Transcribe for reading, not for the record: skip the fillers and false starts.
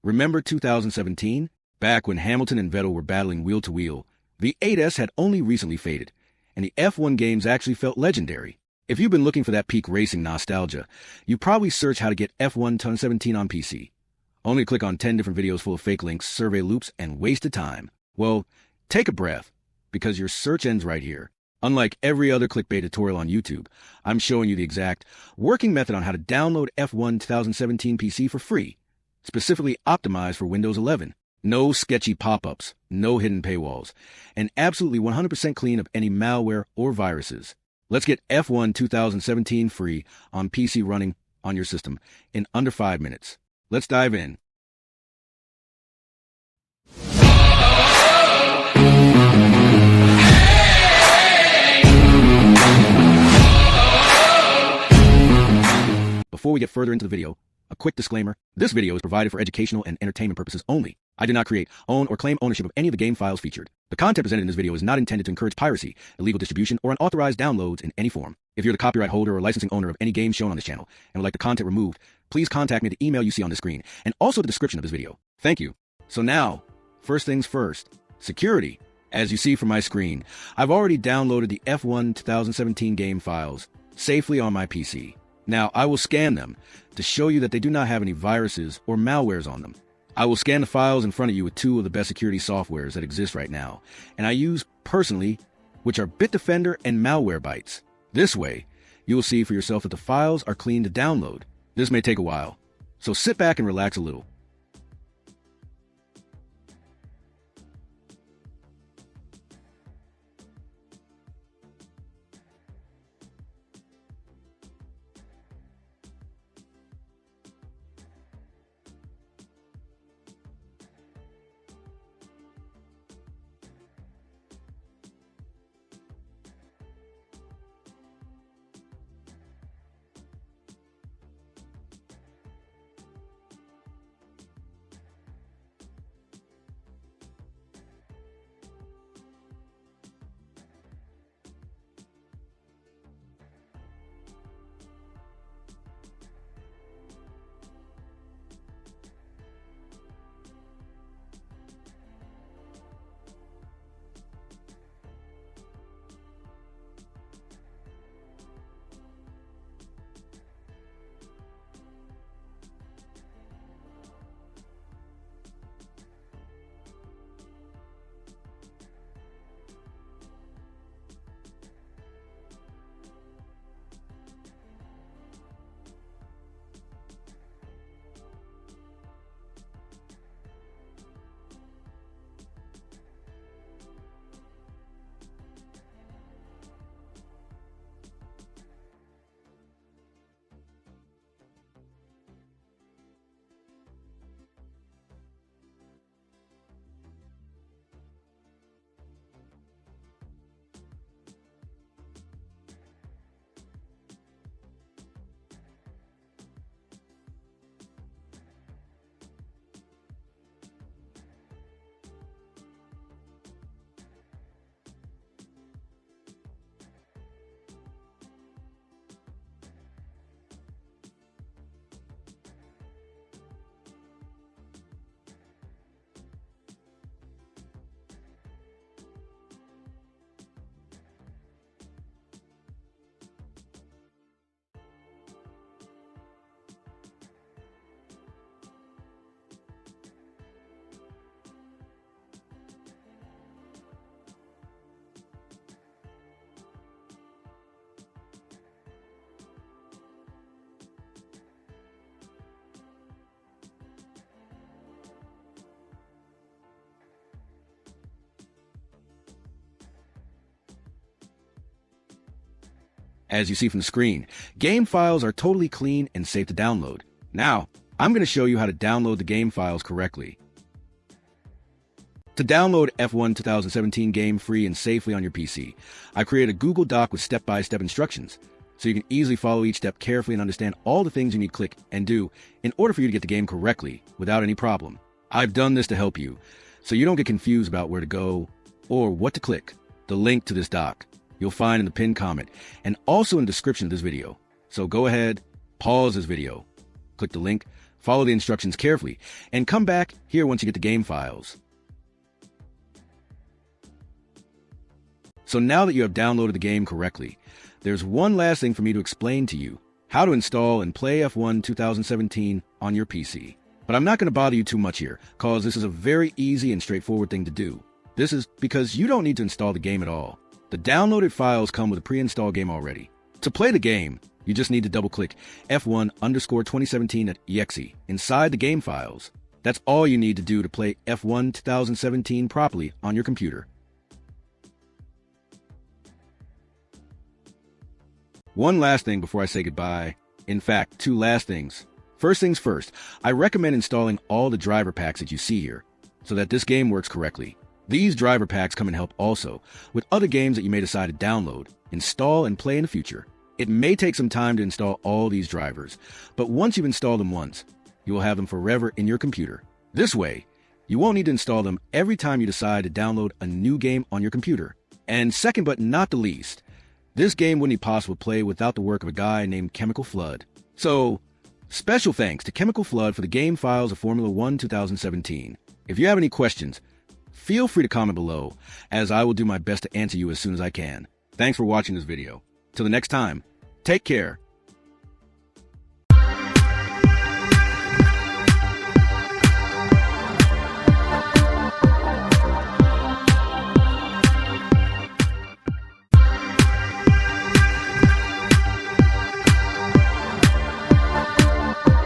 Remember 2017? Back when Hamilton and Vettel were battling wheel to wheel, the 8S had only recently faded, and the F1 games actually felt legendary. If you've been looking for that peak racing nostalgia, you probably search how to get F1 2017 on PC. Only click on 10 different videos full of fake links, survey loops, and wasted time. Well, take a breath, because your search ends right here. Unlike every other clickbait tutorial on YouTube, I'm showing you the exact working method on how to download F1 2017 PC for free, specifically optimized for Windows 11. No sketchy pop-ups, no hidden paywalls, and absolutely 100% clean of any malware or viruses. Let's get F1 2017 free on PC running on your system in under 5 minutes. Let's dive in. Before we get further into the video, a quick disclaimer. This video is provided for educational and entertainment purposes only. I did not create, own, or claim ownership of any of the game files featured. The content presented in this video is not intended to encourage piracy, illegal distribution, or unauthorized downloads in any form. If you're the copyright holder or licensing owner of any game shown on this channel and would like the content removed, please contact me at the email you see on the screen and also the description of this video. Thank you. So now, first things first, security. As you see from my screen, I've already downloaded the F1 2017 game files safely on my PC. Now, I will scan them to show you that they do not have any viruses or malwares on them. I will scan the files in front of you with two of the best security softwares that exist right now, and I use personally, which are Bitdefender and Malwarebytes. This way, you will see for yourself that the files are clean to download. This may take a while, so sit back and relax a little. As you see from the screen, game files are totally clean and safe to download. Now, I'm going to show you how to download the game files correctly. To download F1 2017 game free and safely on your PC, I created a Google Doc with step-by-step instructions, so you can easily follow each step carefully and understand all the things you need to click and do in order for you to get the game correctly without any problem. I've done this to help you, so you don't get confused about where to go or what to click. The link to this doc you'll find in the pinned comment and also in the description of this video. So go ahead, pause this video, click the link, Follow the instructions carefully, and come back here once you get the game files. So now that you have downloaded the game correctly, there's one last thing for me to explain to you: how to install and play F1 2017 on your PC. But I'm not going to bother you too much here, cause this is a very easy and straightforward thing to do. This is because you don't need to install the game at all. The downloaded files come with a pre-installed game already. To play the game, you just need to double-click F1_2017.exe inside the game files. That's all you need to do to play F1 2017 properly on your computer. One last thing before I say goodbye. In fact, two last things. First things first, I recommend installing all the driver packs that you see here, so that this game works correctly. These driver packs come in help also with other games that you may decide to download, install, and play in the future. It may take some time to install all these drivers, but once you've installed them once, you will have them forever in your computer. This way, you won't need to install them every time you decide to download a new game on your computer. And second but not the least, this game wouldn't be possible to play without the work of a guy named ChemicalFlood. So, special thanks to ChemicalFlood for the game files of Formula 1 2017. If you have any questions, feel free to comment below, as I will do my best to answer you as soon as I can. Thanks for watching this video. Till the next time, take care.